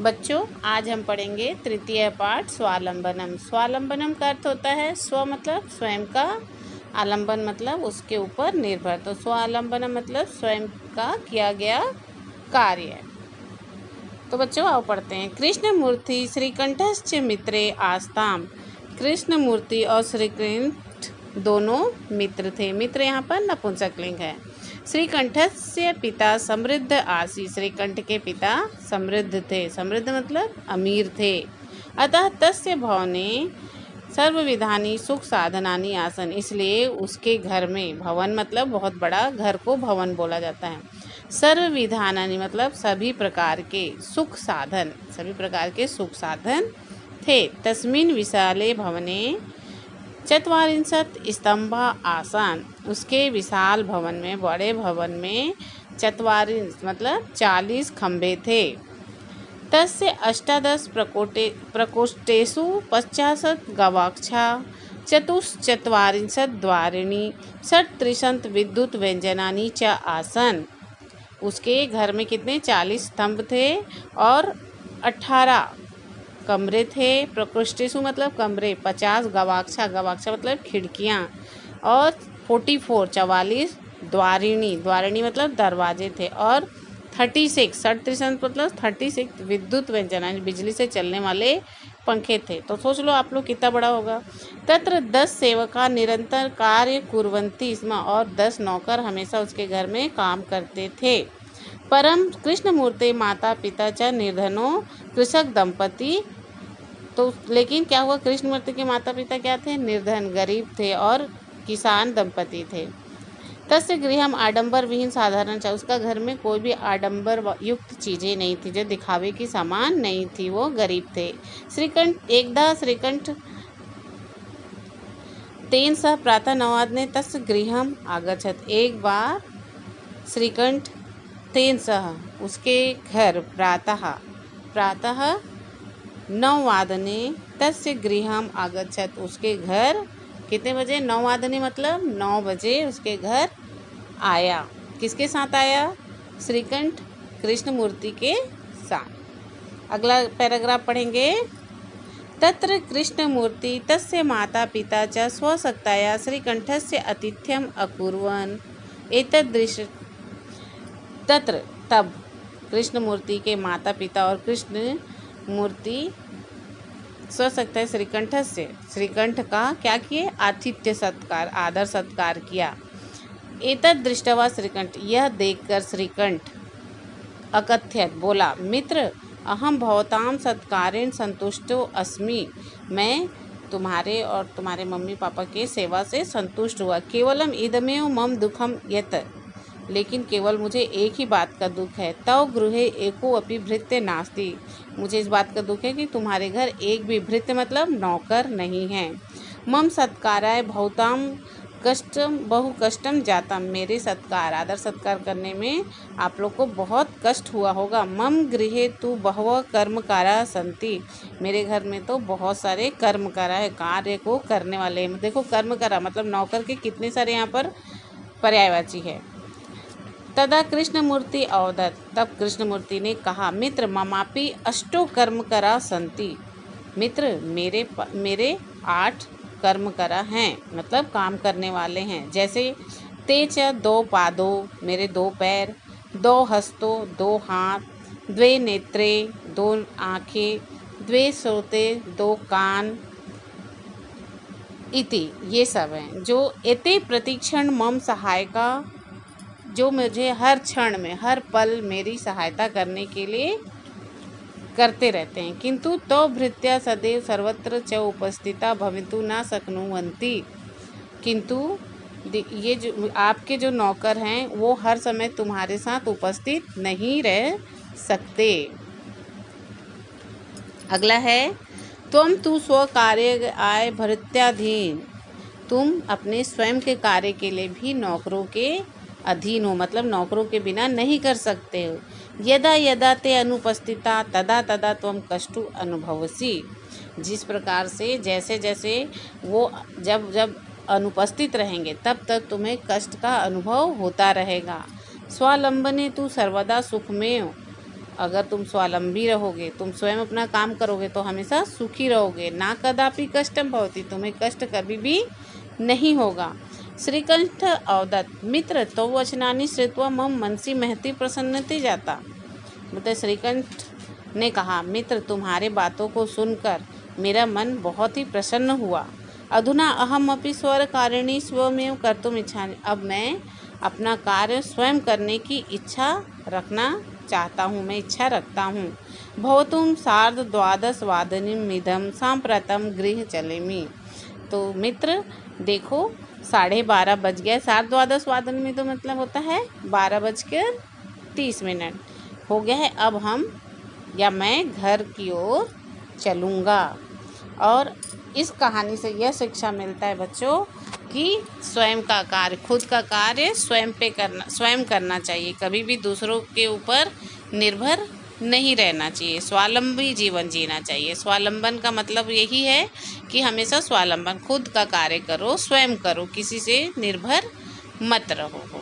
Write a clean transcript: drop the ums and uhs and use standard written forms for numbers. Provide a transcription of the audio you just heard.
बच्चों, आज हम पढ़ेंगे तृतीय पाठ स्वावलंबनम। स्वावलंबनम का अर्थ होता है स्व मतलब स्वयं का, आलंबन मतलब उसके ऊपर निर्भर। तो स्वावलंबनम मतलब स्वयं का किया गया कार्य। तो बच्चों आओ पढ़ते हैं। कृष्ण मूर्ति श्रीकंठश्च मित्रे आस्ताम। कृष्ण मूर्ति और श्रीकंठ दोनों मित्र थे। मित्र यहाँ पर नपुंसकलिंग है। श्रीकंठस्य पिता समृद्ध आसी। श्रीकंठ के पिता समृद्ध थे। समृद्ध मतलब अमीर थे। अतः तस्य भवने सर्वविधानी सुख साधनानि आसन। इसलिए उसके घर में, भवन मतलब बहुत बड़ा, घर को भवन बोला जाता है। सर्वविधानानि मतलब सभी प्रकार के सुख साधन, सभी प्रकार के सुख साधन थे। तस्मिन् विशाले भवने चत्वारिंशत् स्तंभा आसन। उसके विशाल भवन में, बड़े भवन में चत्वारिंश मतलब 40 खंभे थे। तस्य अष्टादश प्रकोष्ठेषु 50 गवाक्षा, चतुश्चत्वारिंशत् द्वारिणी, षट्त्रिंशत् विद्युत व्यंजनानि च आसन। उसके घर में कितने 40 स्तंभ थे और 18 कमरे थे। प्रकोष्ठेषु मतलब कमरे, 50 गवाक्षा, गवाक्षा मतलब खिड़कियाँ, और 44 द्वारिणी, द्वारिणी मतलब दरवाजे थे, और 36 मतलब 36 विद्युत व्यंजना बिजली से चलने वाले पंखे थे। तो सोच लो आप लोग कितना बड़ा होगा। तत्र 10 सेवका निरंतर कार्य कुर्वन्ति स्म। और 10 नौकर हमेशा उसके घर में काम करते थे। परम कृष्णमूर्ति माता पिता च निर्धनो कृषक दंपति। तो लेकिन क्या हुआ, कृष्णमूर्ति के माता पिता क्या थे? निर्धन, गरीब थे और किसान दंपति थे। तस्य गृहम आडंबर विहीन साधारण च। उसका घर में कोई भी आडंबर युक्त चीजें नहीं थी, जो दिखावे की सामान नहीं थी, वो गरीब थे। श्रीकंठ एकदा श्रीकंठ तेन सह प्रातः नवादने तस्य गृहम आगच्छत। एक बार श्रीकंठ तेन सह उसके घर प्रातः 9 वादने तस्य गृहम आगच्छत। उसके घर कितने बजे? 9 वादने मतलब 9 बजे उसके घर आया। किसके साथ आया? श्रीकंठ कृष्ण मूर्ति के साथ। अगला पैराग्राफ पढ़ेंगे। तत्र कृष्ण मूर्ति तस्य माता पिता च स्वशक्तया श्रीकंठस्य आतिथ्यम अकुर्वन्। एतदृश तत्र तब कृष्ण मूर्ति के माता पिता और कृष्ण मूर्ति स्वशक्तया श्रीकंठ का क्या किए? आतिथ्य सत्कार, आदर सत्कार किया। एतद् दृष्टवा श्रीकंठ, यह देखकर श्रीकंठ अकथ्यत बोला, मित्र अहम भवतां सत्कारेण संतुष्टो अस्मि। मैं तुम्हारे और तुम्हारे मम्मी पापा के सेवा से संतुष्ट हुआ। केवलम इदमेव मम दुखम यत्। लेकिन केवल मुझे एक ही बात का दुख है। तव गृहे एको अपि भृत्य नास्ति। मुझे इस बात का दुख है कि तुम्हारे घर एक भी भृत्य मतलब नौकर नहीं है। मम सत्काराय भवतां कष्टम बहु कष्टम जातम। मेरे सत्कार, आदर सत्कार करने में आप लोग को बहुत कष्ट हुआ होगा। मम गृहे तु बहवः कर्मकारा सन्ति। मेरे घर में तो बहुत सारे कर्मकारा है, कार्य को करने वाले। देखो कर्मकारा मतलब नौकर के कितने सारे यहाँ पर पर्यायवाची है। तदा कृष्णमूर्ति अवदत्, तब कृष्णमूर्ति ने कहा, मित्र ममापि अष्टो कर्मकरा सन्ति। मित्र मेरे 8 कर्मकरा हैं, मतलब काम करने वाले हैं। जैसे ते च 2 पादो, मेरे 2 पैर, 2 हस्तो 2 हाथ, 2 नेत्रे 2 आँखें, 2 श्रोते 2 कान इति, ये सब हैं। जो एते प्रतिक्षण मम सहायका, जो मुझे हर क्षण में, हर पल मेरी सहायता करने के लिए करते रहते हैं। किंतु तो भृत्या सदैव सर्वत्र च उपस्थिता भवितुं न शक्नुवन्ति। किंतु ये जो आपके जो नौकर हैं वो हर समय तुम्हारे साथ उपस्थित नहीं रह सकते। अगला है, त्वं तु स्व कार्य आय भृत्याधीन। तुम अपने स्वयं के कार्य के लिए भी नौकरों के अधीन हो, मतलब नौकरों के बिना नहीं कर सकते हो। यदा यदा ते अनुपस्थिता तदा तदा त्वं कष्टु अनुभवसि। जिस प्रकार से, जैसे जैसे वो जब अनुपस्थित रहेंगे तब तक तुम्हें कष्ट का अनुभव होता रहेगा। स्वावलंबने तु सर्वदा सुखमेव अगर तुम स्वावलंबी रहोगे, तुम स्वयं अपना काम करोगे तो हमेशा सुखी रहोगे। ना कदापि कष्टम भवति, तुम्हें कष्ट कभी भी नहीं होगा। श्रीकंठ अवदत् मित्र तो वचनानि श्रुत्वा मम मनसि महती प्रसन्नति जाता। मतलब श्रीकंठ ने कहा, मित्र तुम्हारे बातों को सुनकर मेरा मन बहुत ही प्रसन्न हुआ। अधुना अहम अपि स्वकारिणी स्वमेव कर्तुम इच्छामि, अब मैं अपना कार्य स्वयं करने की इच्छा रखना चाहता हूँ, मैं इच्छा रखता हूँ। भवतुम सार्धद्वादशवादनमिदं साम्प्रतं गृह चलेमि। तो मित्र देखो 12:30 बज गए। 12:30 में तो मतलब होता है 12:30 हो गया है। अब हम या मैं घर की ओर चलूँगा। और इस कहानी से यह शिक्षा मिलता है बच्चों कि स्वयं का कार्य, खुद का कार्य स्वयं करना चाहिए। कभी भी दूसरों के ऊपर निर्भर नहीं रहना चाहिए, स्वावलंबी जीवन जीना चाहिए। स्वावलंबन का मतलब यही है कि हमेशा स्वावलंबन, खुद का कार्य करो, स्वयं करो, किसी से निर्भर मत रहो।